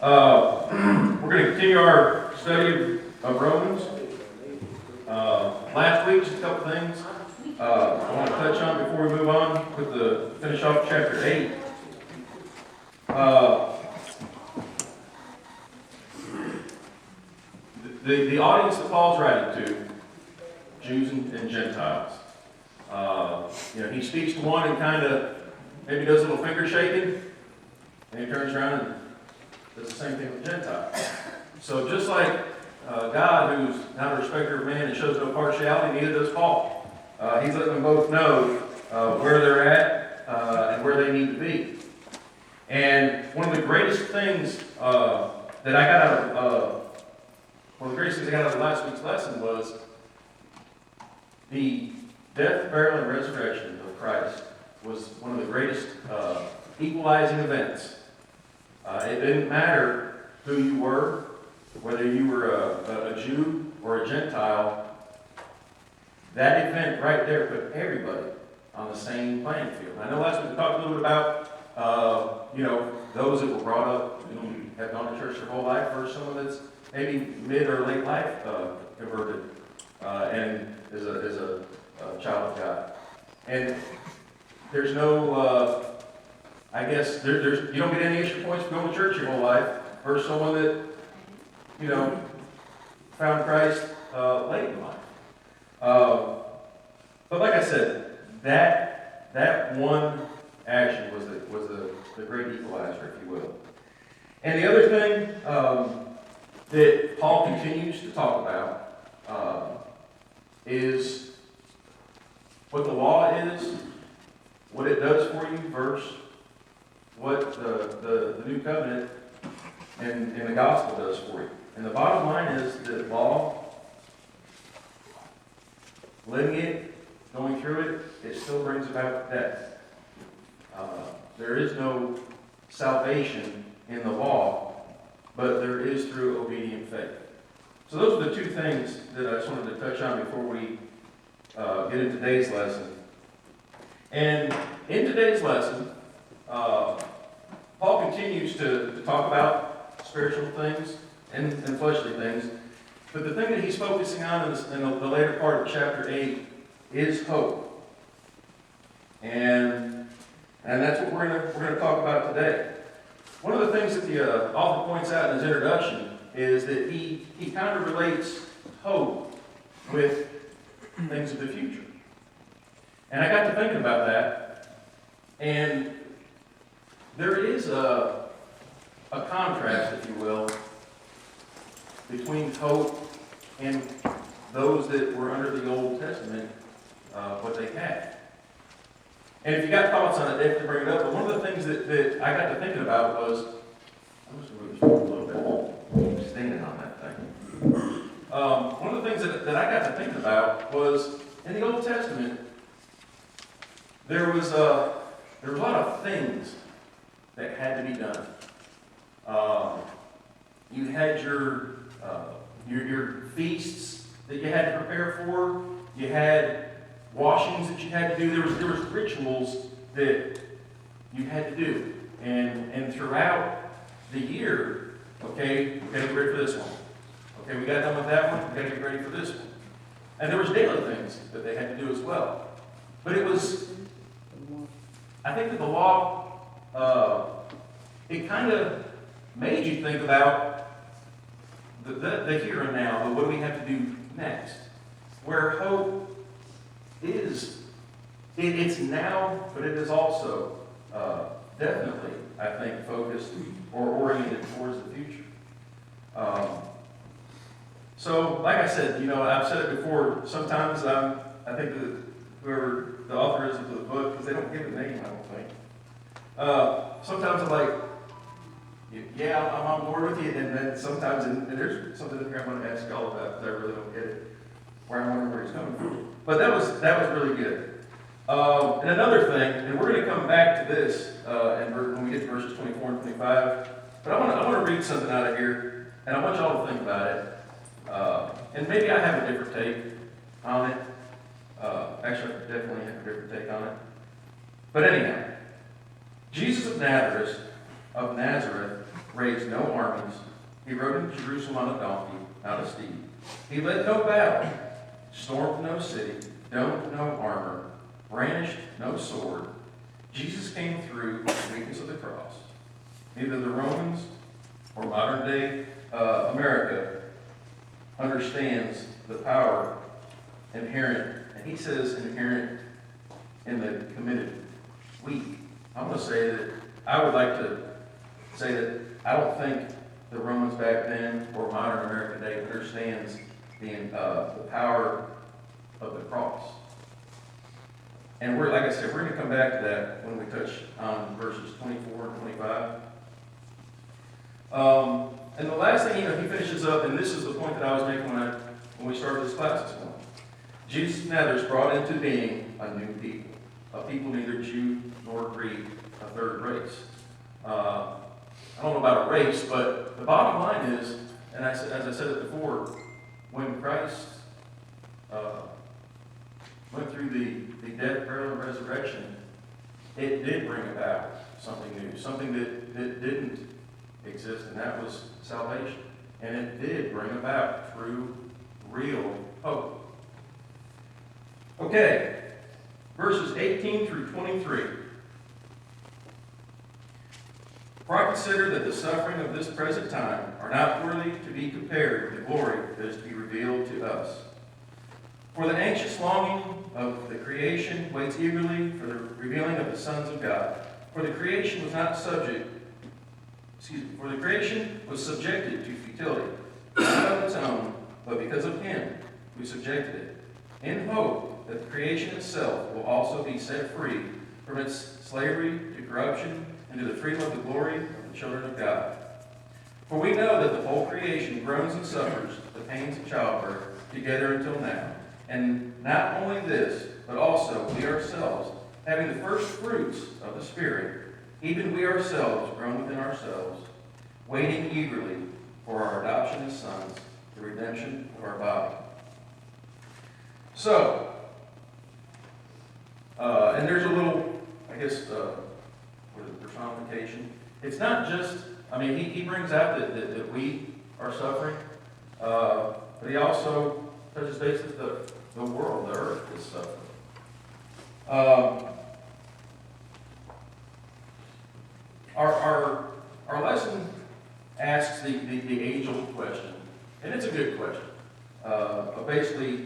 We're going to continue our study of Romans. Last week, just a couple things I want to touch on before we move on with the finish off chapter 8. The audience that Paul's writing to, Jews and Gentiles. He speaks to one and kind of maybe does a little finger shaking, and he turns around and does the same thing with Gentiles. So just like God, who's not a respecter of man and shows no partiality, neither does Paul. He's letting them both know where they're at and where they need to be. And one of the greatest things that I got out of one of the greatest things I got out of last week's lesson was the death, burial, and resurrection of Christ was one of the greatest equalizing events. It didn't matter who you were, whether you were a Jew or a Gentile. That event right there put everybody on the same playing field. I know last week we talked a little bit about those that were brought up, have gone to church their whole life, versus someone that's maybe mid or late life converted and is a child of God. And there's no, you don't get any extra points for going to church your whole life versus someone that, found Christ late in life. But like I said, that one action was the great equalizer, if you will. And the other thing that Paul continues to talk about is what the law is, what it does for you, versus what the new covenant and the gospel does for you. And the bottom line is that law, living it, going through it, it still brings about death. There is no salvation in the law, but there is through obedient faith. So those are the two things that I just wanted to touch on before we get into today's lesson. And in today's lesson, Paul continues to talk about spiritual things and fleshly things, but the thing that he's focusing on in the later part of chapter 8 is hope. And that's what we're going to talk about today. One of the things that the author points out in his introduction is that he kind of relates hope with things of the future. And I got to thinking about that, and there is a contrast, if you will, between hope and those that were under the Old Testament, what they had. And if you got thoughts on it, definitely bring it up. But one of the things that I got to thinking about was, I'm just going to move this forward a little bit. I'm standing on that thing. One of the things that I got to thinking about was, in the Old Testament, there was a lot of things that had to be done. You had your feasts that you had to prepare for. You had washings that you had to do. There was rituals that you had to do. And throughout the year, okay, we got to get ready for this one. Okay, we got done with that one, we got to get ready for this one. And there was daily things that they had to do as well. But it was, I think that the law, it kind of made you think about the here and now, but what do we have to do next? Where hope is, it's now, but it is also definitely, I think, focused or oriented towards the future. So, like I said, I've said it before, sometimes I think that whoever the author is of the book, because they don't give a name, I don't think. Sometimes I'm like, yeah, I'm on board with you, and then sometimes, and there's something in here I'm going to ask y'all about, because I really don't get it, where I'm wondering where he's coming from. But that was really good. And another thing, and we're going to come back to this when we get to verses 24 and 25, but I want to read something out of here, and I want y'all to think about it. And maybe I have a different take on it. Actually, I definitely have a different take on it. But anyhow, Jesus of Nazareth raised no armies. He rode into Jerusalem on a donkey, not a steed. He led no battle, stormed no city, donned no armor, brandished no sword. Jesus came through the weakness of the cross. Neither the Romans or modern day America understands the power inherent, and he says inherent in the committed weak. I'm going to say that I would like to say that I don't think the Romans back then or modern American day understands the power of the cross. And we're, like I said, we're going to come back to that when we touch on verses 24 and 25. And the last thing, he finishes up, and this is the point that I was making when we started this class this morning. Jesus of Nazareth brought into being a new people, a people neither Jew nor Greek, a third race. I don't know about a race, but the bottom line is, and as I said it before, when Christ went through the death, burial, and resurrection, it did bring about something new, something that didn't exist, and that was salvation. And it did bring about true, real hope. Okay, verses 18 through 23. For I consider that the suffering of this present time are not worthy to be compared with the glory that is to be revealed to us. For the anxious longing of the creation waits eagerly for the revealing of the sons of God. For the creation was subjected to futility, not of its own, but because of him who subjected it, in hope that the creation itself will also be set free from its slavery to corruption and to the freedom of the glory of the children of God. For we know that the whole creation groans and suffers the pains of childbirth together until now. And not only this, but also we ourselves, having the first fruits of the Spirit, even we ourselves groan within ourselves, waiting eagerly for our adoption as sons, the redemption of our body. So, and there's a little, I guess, personification. It's not just, he brings out that we are suffering, but he also touches base with the world, the earth is suffering. Our lesson asks the age-old question, and it's a good question. Basically,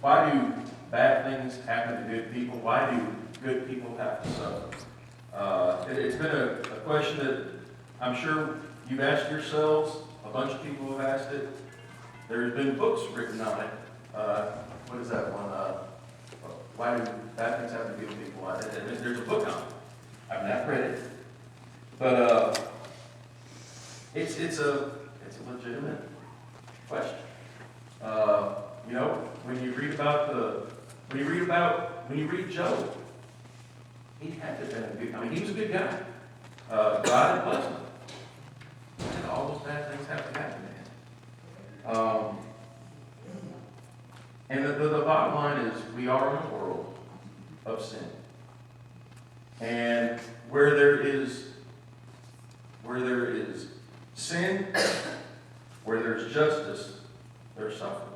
why do bad things happen to good people? Why do good people have to suffer? It's been a question that I'm sure you've asked yourselves. A bunch of people have asked it. There's been books written on it. What is that one? Why do bad things happen to good people? There's a book on it. I've not read it, but it's a legitimate question. When you read Job, he had to have been a good. He was a good guy. God had blessed him. And all those bad things have to happen to him. And the bottom line is, we are in a world of sin. And where there is sin, where there's justice, there's suffering.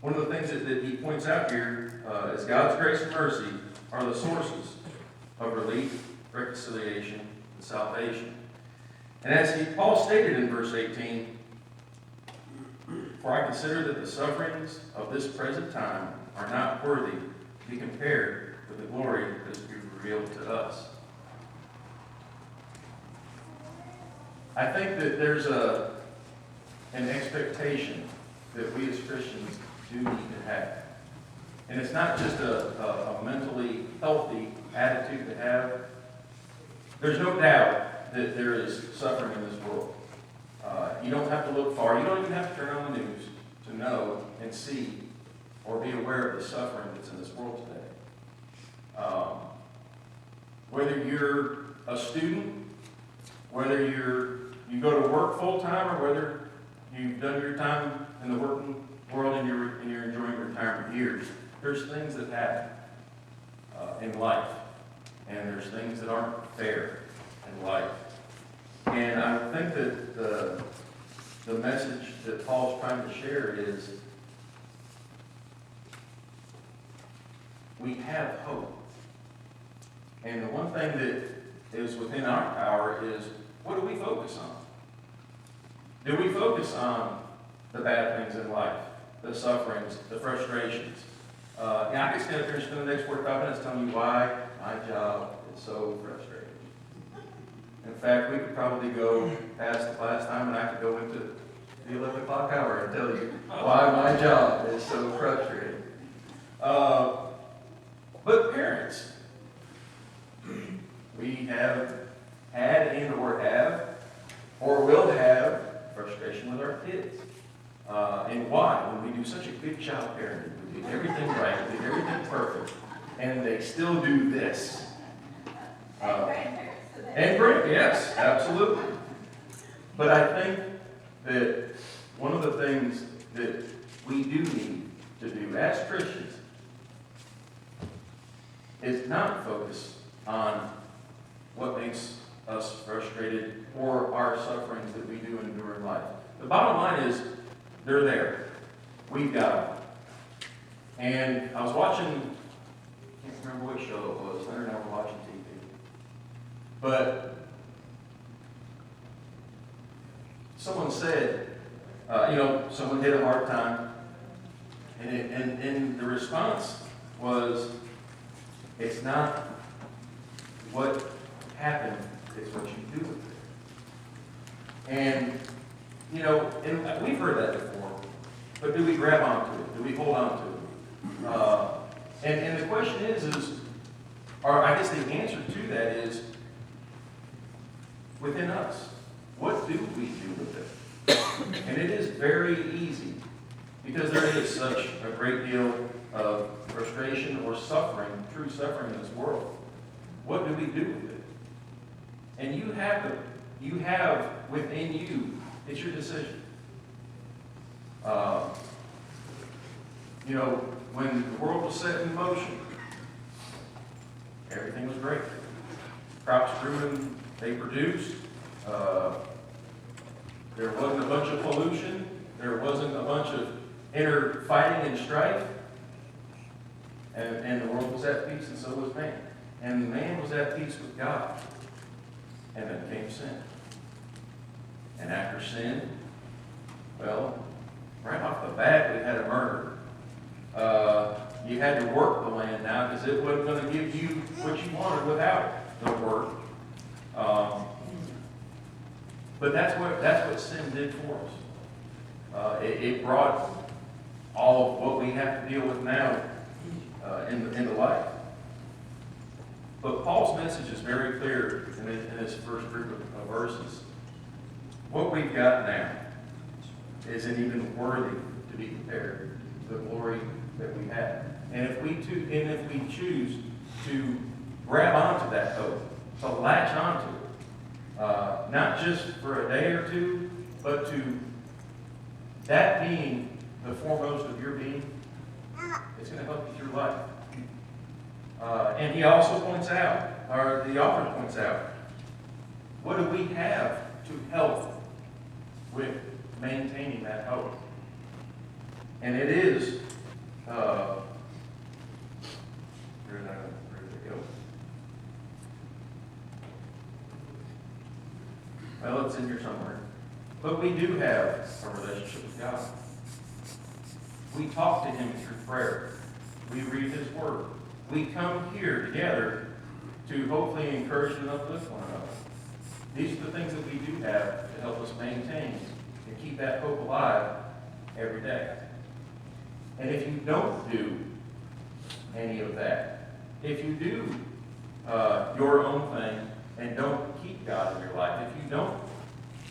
One of the things that he points out here is God's grace and mercy are the sources of relief, reconciliation, and salvation. And as Paul stated in verse 18, for I consider that the sufferings of this present time are not worthy to be compared with the glory that is to be revealed to us. I think that there's an expectation that we as Christians do need to have. And it's not just a mentally healthy attitude to have. There's no doubt that there is suffering in this world. You don't have to look far. You don't even have to turn on the news to know and see or be aware of the suffering that's in this world today. Whether you're a student, whether you go to work full time, or whether you've done your time in the working world and you're enjoying retirement years, there's things that happen in life, and there's things that aren't fair in life. And I think that the message that Paul's trying to share is we have hope. And the one thing that is within our power is, what do we focus on? Do we focus on the bad things in life, the sufferings, the frustrations? I could stand up here and spend the next 45 minutes telling you why my job is so frustrating. In fact, we could probably go past the last time, and I could go into the 11 o'clock hour and tell you why my job is so frustrating. But parents, we have had and or will have frustration with our kids. And why? When we do such a good job parenting, we do everything right, we do everything perfect, and they still do this. And great, yes, absolutely. But I think that one of the things that we do need to do as Christians is not focus on what makes us frustrated or our sufferings that we do endure in life. The bottom line is, they're there. We've got them. And I was watching, I can't remember what show it was. Leonard and I were watching TV. But someone said, someone hit a hard time. And the response was, it's not what happened, it's what you do with it. And we've heard that before, but do we grab onto it? Do we hold on to it? And the question or I guess the answer to that is within us. What do we do with it? And it is very easy, because there is such a great deal of frustration or suffering, true suffering in this world. What do we do with it? And you have within you, it's your decision. When the world was set in motion, everything was great. Crops grew and they produced. There wasn't a bunch of pollution. There wasn't a bunch of inner fighting and strife. And the world was at peace, and so was man. And man was at peace with God. And then came sin. And after sin, well, right off the bat, we had a murder. You had to work the land now, because it wasn't going to give you what you wanted without the work. But that's what sin did for us. It brought all of what we have to deal with now in the life. But Paul's message is very clear in this first group of verses. What we've got now isn't even worthy to be compared to the glory that we have. And if we choose to grab onto that hope, to latch onto it, not just for a day or two, but to that being the foremost of your being, it's going to help you through life. And he also points out, or the author points out, what do we have to help with maintaining that hope? And it is, where did it go? Well, it's in here somewhere. But we do have a relationship with God. We talk to him through prayer. We read his word. We come here together to hopefully encourage and uplift one another. These are the things that we do have to help us maintain and keep that hope alive every day. And if you don't do any of that, if you do your own thing and don't keep God in your life,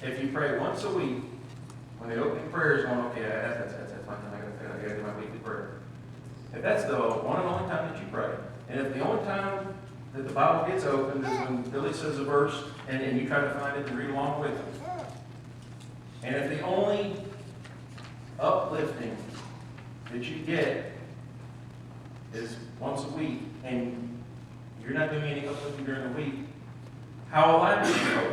if you pray once a week, when the opening prayer is going, okay, that's my time, I got to do my weekly prayer. If that's the one and only time that you pray, and if the only time that the Bible gets opened is when Billy says a verse and you try to find it and read along with him, and if the only uplifting that you get is once a week, and you're not doing any uplifting during the week, how will I be hope?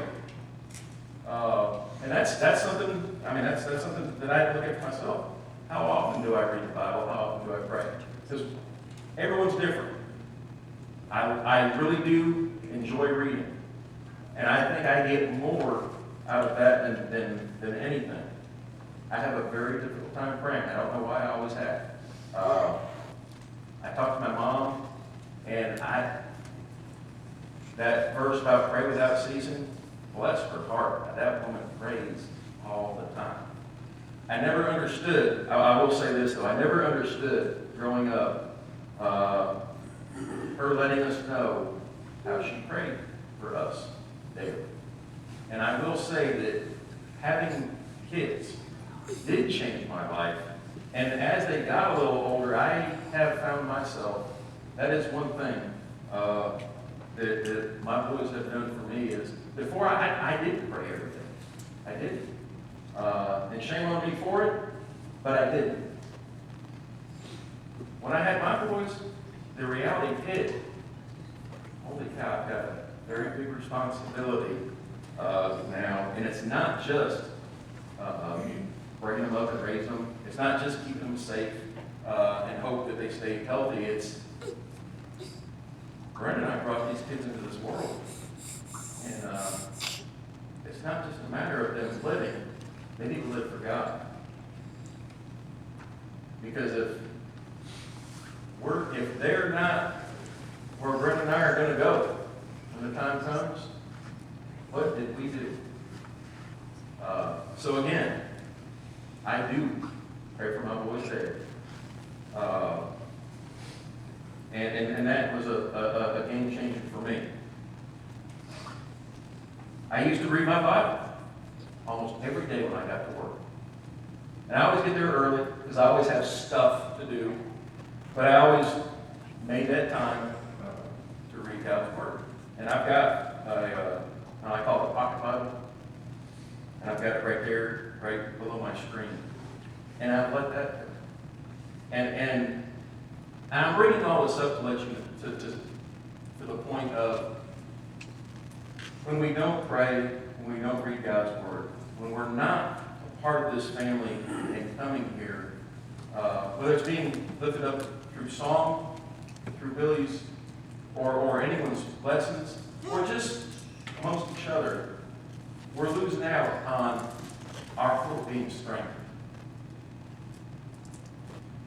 And that's something, that's something that I look at for myself. How often do I read the Bible? How often do I pray? Because everyone's different. I really do enjoy reading. And I think I get more out of that than anything. I have a very difficult time praying. I don't know why, I always have. I talked to my mom, and that verse about pray without ceasing, bless her heart. That woman prays all the time. I never understood, I will say this though, I never understood growing up her letting us know how she prayed for us daily. And I will say that having kids did change my life. And as they got a little older, I have found myself, that is one thing that my boys have done for me is, before I didn't pray every day. I didn't. And shame on me for it, but I didn't. When I had my boys, the reality hit. Holy cow, I've got a very big responsibility now. And it's not just bringing them up and raising them. It's not just keeping them safe and hope that they stay healthy. It's Brenda and I brought these kids into this world. And it's not just a matter of them living. They need to live for God. Because if they're not where Brenda and I are going to go when the time comes, what did we do? So again, I do pray for my boys there. And that was a game changer for me. I used to read my Bible almost every day when I got to work. And I always get there early because I always have stuff to do. But I always made that time to read God's Word. And I've got I call it a pocket Bible. And I've got it right there, right below my screen. And I've let that there. And I'm bringing all this up to let you to the point of when we don't pray, when we don't read God's Word, when we're not a part of this family and coming here, whether it's being lifted up through song, through Billy's, or anyone's lessons, or just amongst each other, we're losing out on our hope being strengthened.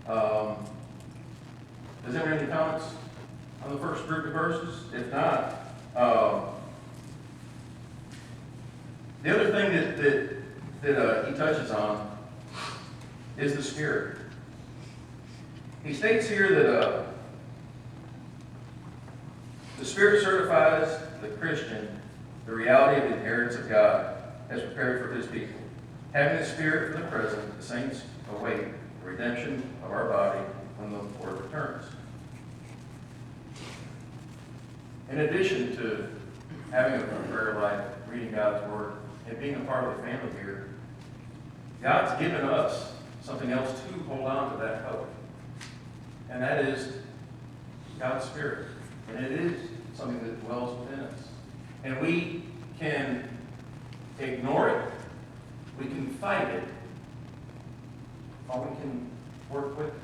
Does anyone have any comments on the first group of verses? If not, the other thing that he touches on is the Spirit. He states here that the Spirit certifies the Christian the reality of the inheritance of God as prepared for His people. Having the Spirit for the present, the saints await the redemption of our body when the Lord returns. In addition to having a prayer life, reading God's Word, and being a part of the family here, God's given us something else to hold on to that hope. And that is God's Spirit. And it is something that dwells within us. And we can ignore it, we can fight it, or we can work with it.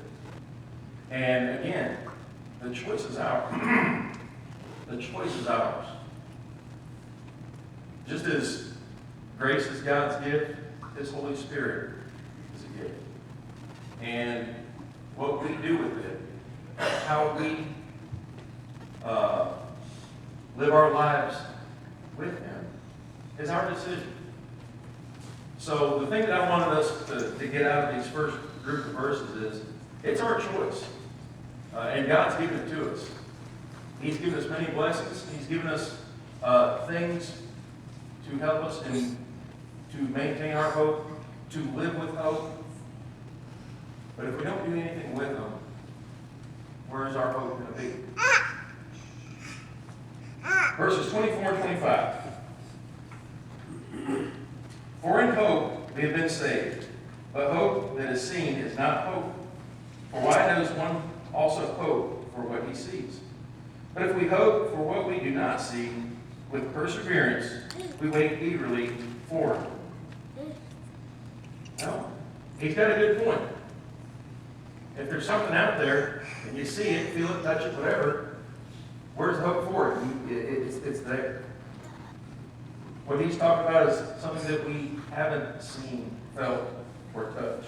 And again, the choice is ours. The choice is ours. Just as grace is God's gift, His Holy Spirit is a gift. And what we do with it, how we live our lives with Him, is our decision. So the thing that I wanted us to get out of these first group of verses is, it's our choice. And God's given it to us. He's given us many blessings. He's given us things to help us and to maintain our hope, to live with hope. But if we don't do anything with them, where's our hope going to be? Verses 24 and 25. For in hope we have been saved, but hope that is seen is not hope. For why does one also hope for what he sees? But if we hope for what we do not see, with perseverance, we wait eagerly for it. No, he's got a good point. If there's something out there, and you see it, feel it, touch it, whatever, where's the hope for it? It's there. What he's talking about is something that we haven't seen, felt, or touched.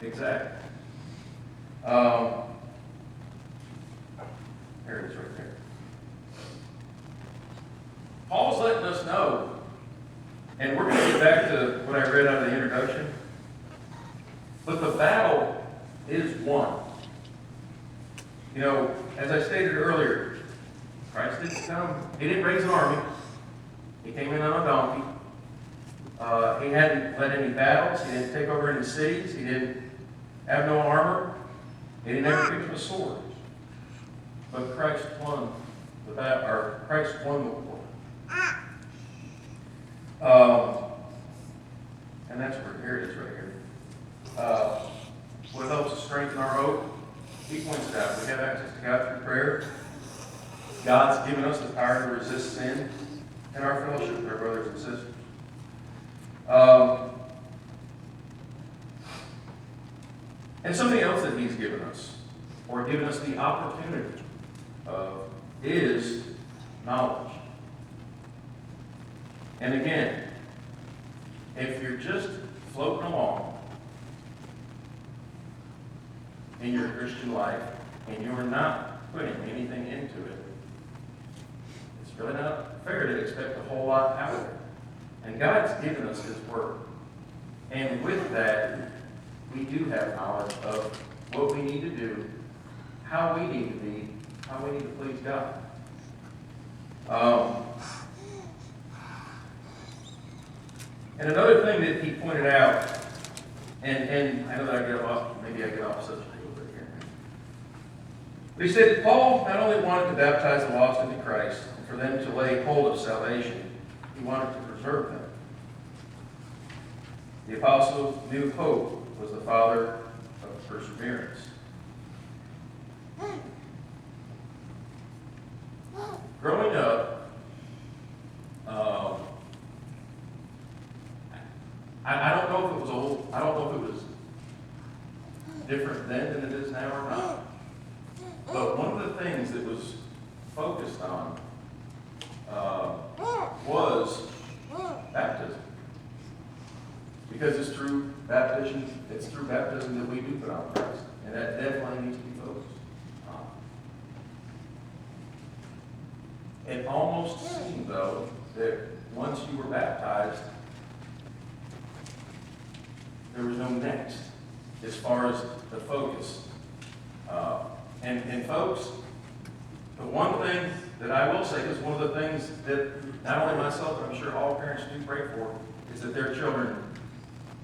Exactly. There it is right there. Paul's letting us know, and we're going to get back to what I read out of the introduction, but the battle is won. You know, as I stated earlier, Christ didn't come, he didn't raise an army. He came in on a donkey. He hadn't led any battles. He didn't take over any cities. He didn't have no armor. He didn't ever pick up a sword. But Christ won the battle, or Christ won the war. And that's where, here it is right here. What helps us strengthen our hope? He points it out. We have access to God through prayer. God's given us the power to resist sin and our fellowship with our brothers and sisters. And something else that he's given us, or given us the opportunity of, is knowledge. And again, if you're just floating along in your Christian life and you're not putting anything into it, it's really not fair to expect a whole lot out of it. And God's given us His Word. And with that, we do have knowledge of what we need to do, how we need to be, how we need to please God. And another thing that he pointed out, and I know that I get off, maybe I get off subject a little bit here. But he said that Paul not only wanted to baptize the lost into Christ, and for them to lay hold of salvation, he wanted to preserve them. The apostle knew hope was the father of perseverance. Growing up, I don't know if it was old. I don't know if it was different then than it is now or not. But one of the things that was focused on was baptism. Because it's through baptism that we do put on Christ. And that definitely needs to be focused on. It almost seemed, though, that once you were baptized, there was no next as far as the focus. And folks, the one thing that I will say is one of the things that not only myself, but I'm sure all parents do pray for, is that their children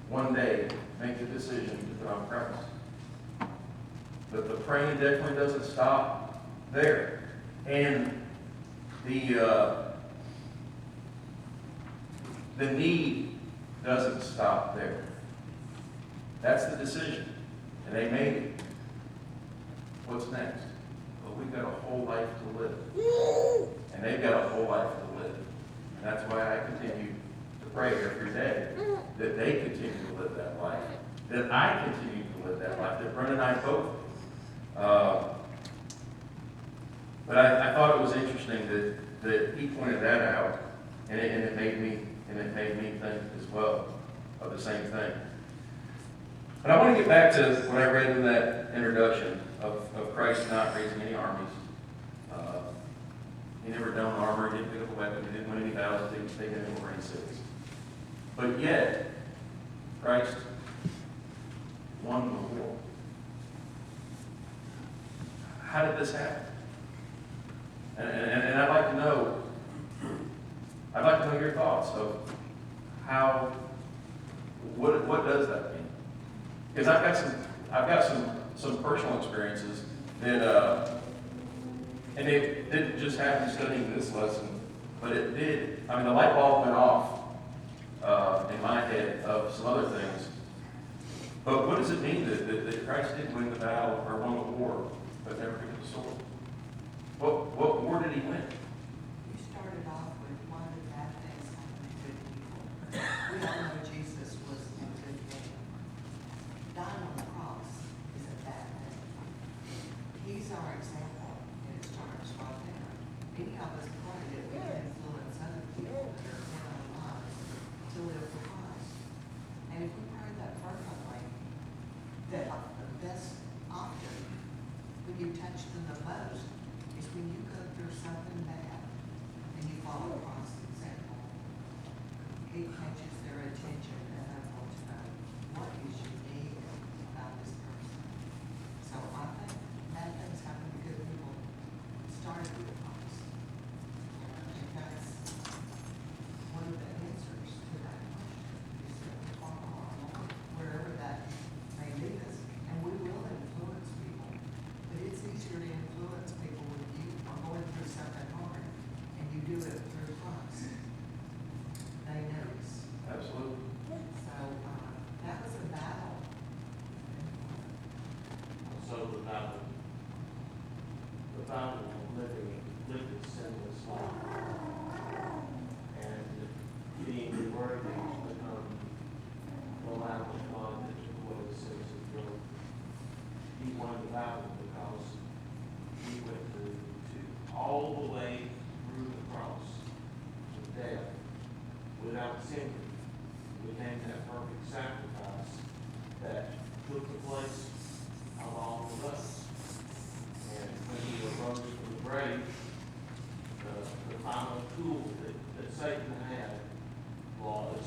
one day make the decision to put on Christ. But the praying definitely doesn't stop there. And the need doesn't stop there. That's the decision. And they made it. What's next? Well, we've got a whole life to live. And they've got a whole life to live. And that's why I continue to pray every day that they continue to live that life. That I continue to live that life. That Brent and I both. But I thought it was interesting that he pointed that out. And it made me think as well of the same thing. But I want to get back to what I read in that introduction of Christ not raising any armies. He never donned armor, he didn't pick up a weapon, he didn't win any battles, he didn't take any over any cities. But yet, Christ won the war. How did this happen? And I'd like to know your thoughts of what does that mean? Because I've got some personal experiences that, and it didn't just happen studying this lesson, but it did. I mean, the light bulb went off in my head of some other things But what does it mean that Christ didn't win the battle or won the war, but never picked up the sword? What war did he win? You started off with one of the bad things happened to good people. We all know Jesus was a good thing. Dying on the cross is a bad thing. He's our example, and it starts right there. Any of us pray that we can influence other people that are in our lives to live for Christ. And if we pray that fervently, that the best option when you touch them the most is when you go through something bad and you follow Christ's example. It catches their attention and they want to know what is unique about this person. So I think bad things happen to good people started with Christ. And that's one of the answers to that question is that we follow our Lord wherever that may lead us. And we will influence people. But it's easier to influence people when you are going through something hard and you do it through Christ. They notice. Absolutely. So that was a battle. So the battle of living sinless life and being worthy to become the Lamb of God that took away the sins of the world. He won the battle because he went through all the way through the cross to death without sin. Became that perfect sacrifice that took the place along with us. And when he arose from the grave, the final tool that Satan had was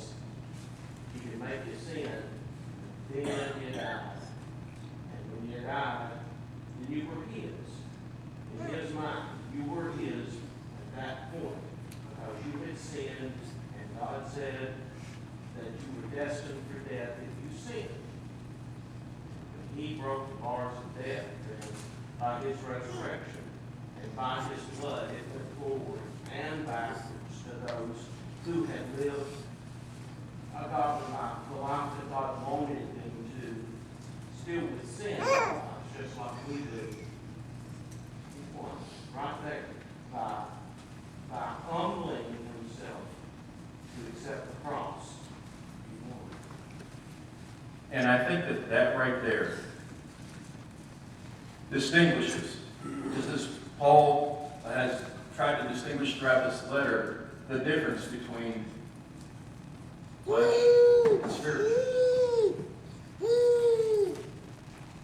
he could make you sin, then you died. And when you died, then you were his. In his mind, you were his at that point because you had sinned, and God said that you were destined for death if you sinned. But he broke the bars of death then by his resurrection, and by his blood it went forward and backwards to those who had lived a godly life, the life that God wanted them to, still with sin, just like we do. He won right there by humbling himself to accept the cross. He won. And I think that right there distinguishes, just as Paul has tried to distinguish throughout this letter, the difference between flesh and spirit.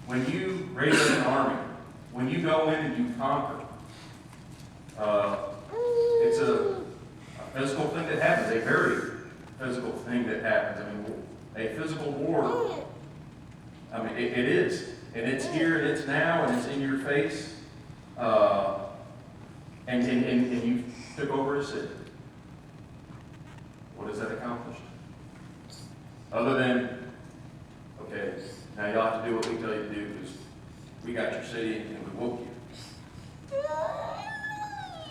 When you raise up an army, when you go in and you conquer, it's a physical thing that happens, a very physical thing that happens. I mean, a physical war, I mean, it is. And it's here, and it's now, and it's in your face. And you took over a city. What has that accomplished? Other than, okay, now you'll have to do what we tell you to do because we got your city and we woke you.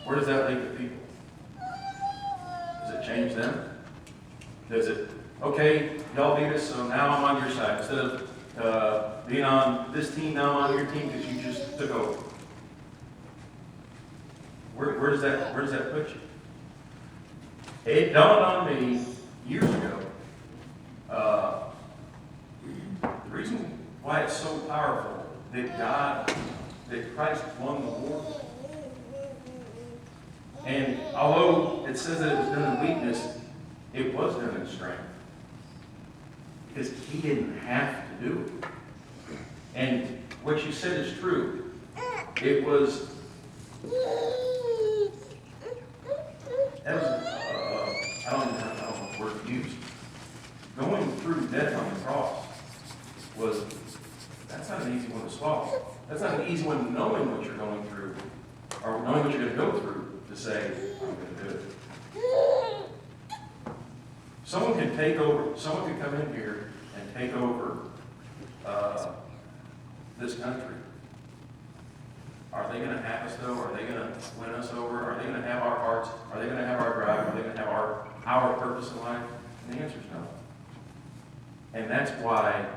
Where does that leave the people? Does it change them? Does it, okay, y'all beat us, so now I'm on your side. Instead of being on this team, now I'm on your team because you just took over. Where does that put you? It dawned on me years ago. The reason why it's so powerful that Christ won the war, and although it says that it was done in weakness, it was done in strength. Because he didn't have to do it. And what you said is true. It was, that was, I don't know what word to use. Going through death on the cross that's not an easy one to swallow. That's not an easy one knowing what you're going through, or knowing what you're going to go through to say, I'm going to do it. Someone can take over, someone can come in here and take over this country. Are they going to have us though? Are they going to win us over? Are they going to have our hearts? Are they going to have our drive? Are they going to have our purpose in life? And the answer is no. And that's why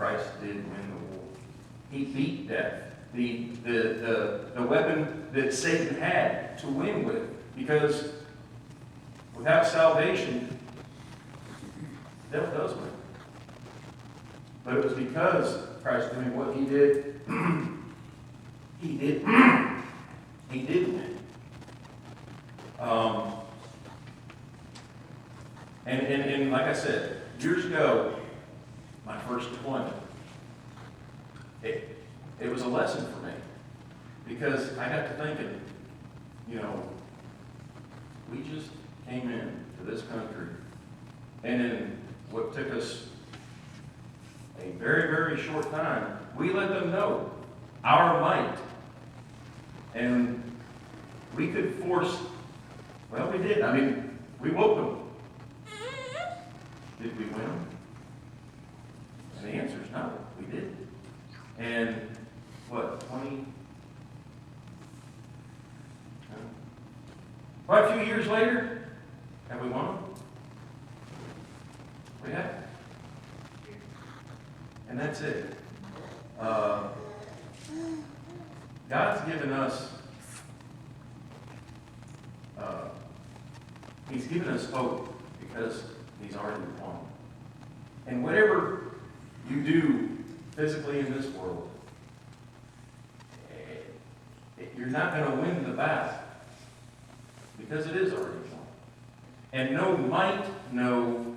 Christ did win the war. He beat death, the weapon that Satan had to win with. Because without salvation, the devil does win. But it was because Christ doing what he did, he did win. And like I said, years ago, my first deployment, it was a lesson for me. Because I got to thinking, we just came in to this country, and in what took us a very, very short time, we let them know our might. And we could force, well, we did. I mean, we woke them. Did we win them? And the answer is no, we didn't. And what, quite a few years later, have we won them? We have. And that's it. God's given us, He's given us hope because He's already won. And whatever you do physically in this world, you're not going to win the battle because it is already won. And no might, no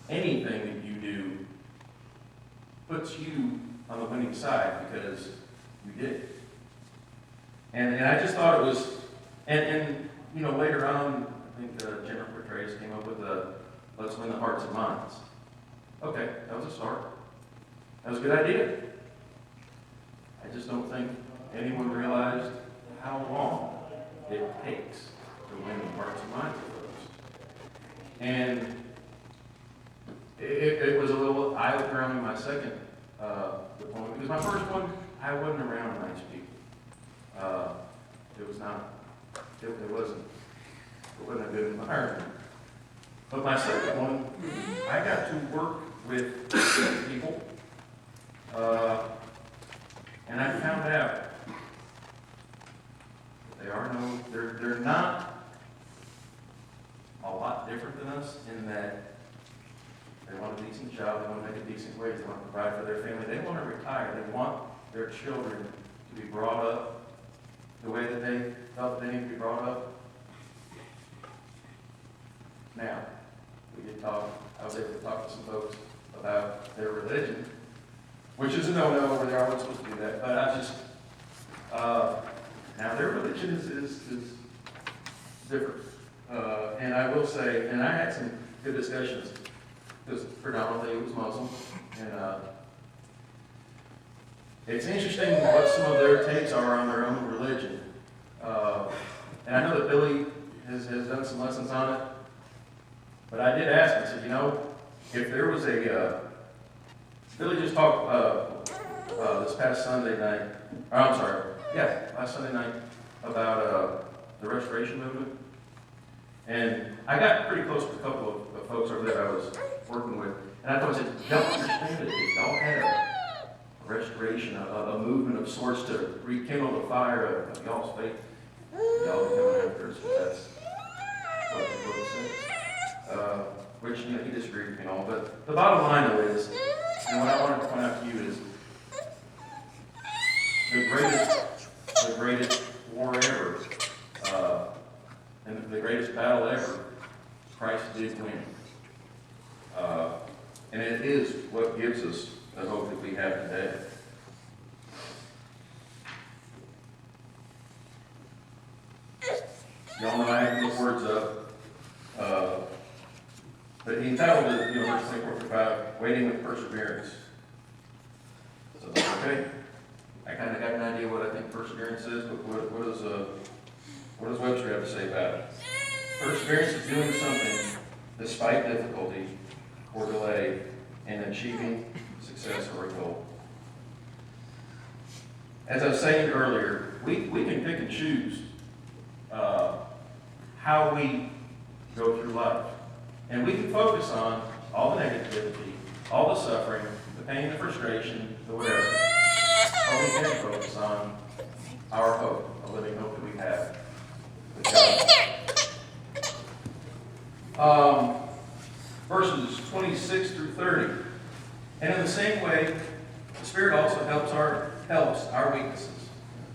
anything that you do puts you on the winning side because you did it. And I just thought it was, and later on, I think Jennifer Trace came up with let's win the hearts and minds. Okay, that was a start. That was a good idea. I just don't think anyone realized how long it takes to win the hearts and minds of those. And it was a little eye-opener on my second deployment, because my first one, I wasn't around nice people. It was not, it wasn't a good environment. But my second one, I got to work with people, and I found out that they're not a lot different than us in that they want a decent job, they want to make a decent wage, they want to provide for their family, they want to retire, they want their children to be brought up the way that they felt they need to be brought up. Now, I was able to talk to some folks about their religion, which is a no-no over there. I wasn't supposed to do that, but I just, now their religion is different. And I will say, and I had some good discussions, because predominantly it was Muslim, and it's interesting what some of their takes are on their own religion. And I know that Billy has done some lessons on it, but I did ask him, I said, if there was Billy just talked this past Sunday night, last Sunday night, about the Restoration Movement. And I got pretty close to a couple of folks over there I was working with, and I thought, I said, y'all understand that if y'all had a restoration, a movement of sorts to rekindle the fire of y'all's faith, y'all be coming after us, that's what the book says. Which, he disagreed with me all, but the bottom line though is, and what I wanted to point out to you is, the greatest war ever, and the greatest battle ever, Christ did win. And it is what gives us the hope that we have today. Y'all know I have to look words up. But he entitled it, verse 24-25, Waiting with Perseverance. So, okay, I kind of got an idea what I think perseverance is, but what does Webster have to say about it? Perseverance is doing something despite difficulty or delay in achieving success or a goal. As I was saying earlier, we can pick and choose how we go through life. And we can focus on all the negativity, all the suffering, the pain, the frustration, the whatever. Or we can focus on our hope, a living hope that we have with God. Verses 26 through 30. And in the same way, the Spirit also helps our weaknesses.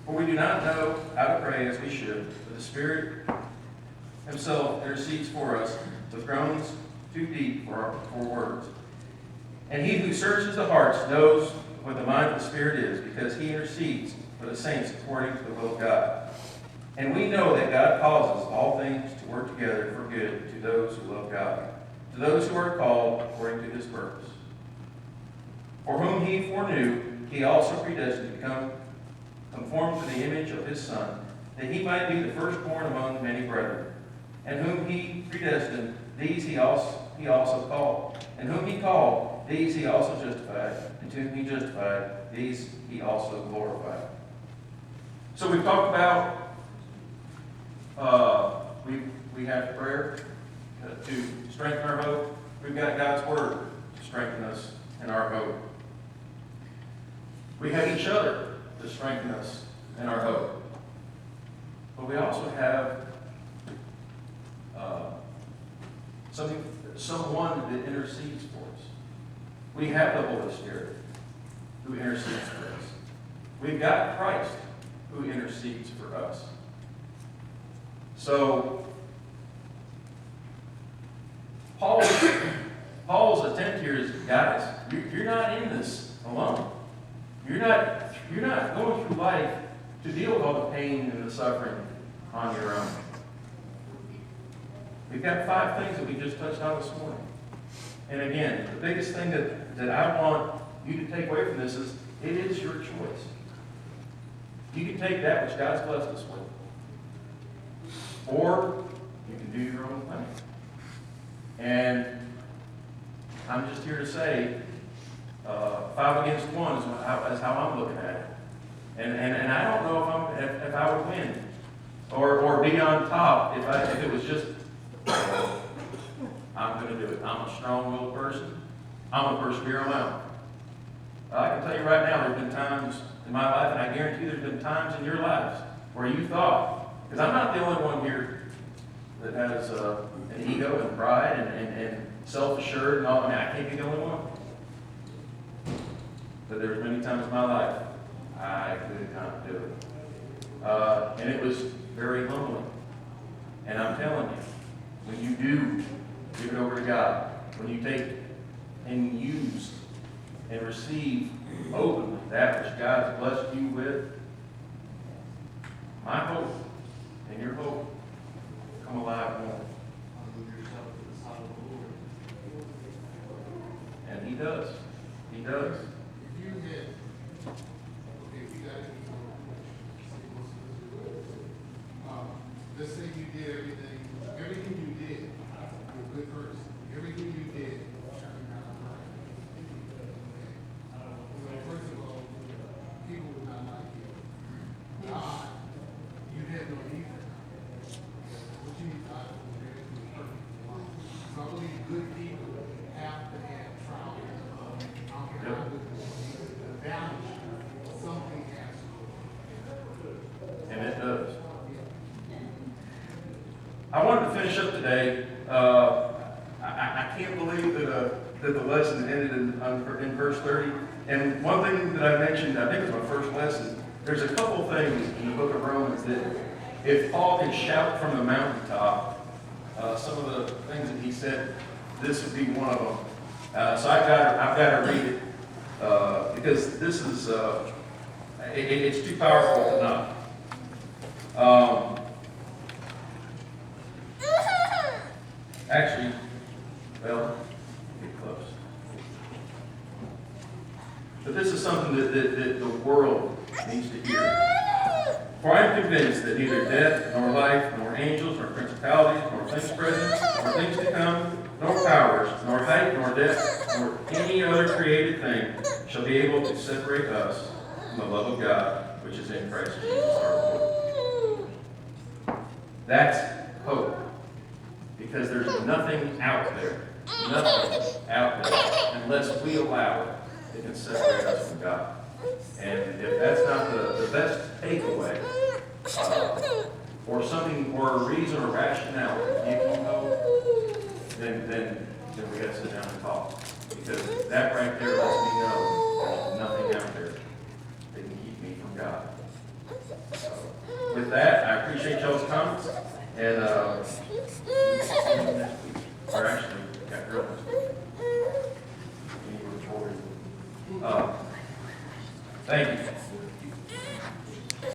For we do not know how to pray as we should, but the Spirit Himself intercedes for us with groanings too deep for words. And He who searches the hearts knows what the mind of the Spirit is, because He intercedes for the saints according to the will of God. And we know that God causes all things to work together for good to those who love God, to those who are called according to His purpose. For whom He foreknew, He also predestined to become conformed to the image of His Son, that He might be the firstborn among many brethren. And whom He predestined, these He also called. And whom He called, these He also justified. And whom He justified, these He also glorified. So we've talked about, we have prayer to strengthen our hope. We've got God's Word to strengthen us in our hope. We have each other to strengthen us in our hope. But we also have someone that intercedes for us. We have the Holy Spirit who intercedes for us. We've got Christ who intercedes for us. So, Paul's attempt here is, guys, you're not in this alone. You're not going through life to deal with all the pain and the suffering on your own. We've got 5 things that we just touched on this morning. And again, the biggest thing that I want you to take away from this is, it is your choice. You can take that which God's blessed us with, or you can do your own thing. And I'm just here to say, 5 against 1 is how I'm looking at it. And I don't know if I would win or be on top if it was just, I'm going to do it. I'm a strong-willed person. I'm going to persevere on my own. I can tell you right now, there have been times in my life, and I guarantee there's been times in your lives where you thought, because I'm not the only one here that has an ego and pride and self-assured and all. I mean, I can't be the only one. But there's many times in my life I could not do it. And it was very humbling. And I'm telling you, when you do give it over to God, when you take and use and receive openly that which God's blessed you with, my hope and your hope come alive more. And He does. He does. If you had, okay, we got it. Let's say you did everything you did, you're a good person. Everything you did, turned out right. Okay. First of all, people would not like you. God, you had no need for God. What you need God for, everything is perfect. So I believe good people have to have trials. Something has to. And it does. I wanted to finish up today. I can't believe that the lesson ended in verse 30. And one thing that I mentioned, I think it was my first lesson, there's a couple things in the book of Romans that if Paul could shout from the mountaintop, some of the things that he said, this would be one of them. So I've got to read it because this is it's too powerful to not. Actually, well, get close. But this is something that the world needs to hear. For I am convinced that neither death, nor life, nor angels, nor principalities, nor things present, nor things to come, nor powers, nor height, nor depth, nor any other created thing shall be able to separate us from the love of God, which is in Christ Jesus our Lord. That's hope. Because there's nothing out there, unless we allow it. it can separate us from God. And if that's not the best takeaway, or something, or a reason or rationale that you won't know, then we got to sit down and talk. Because that right there lets me know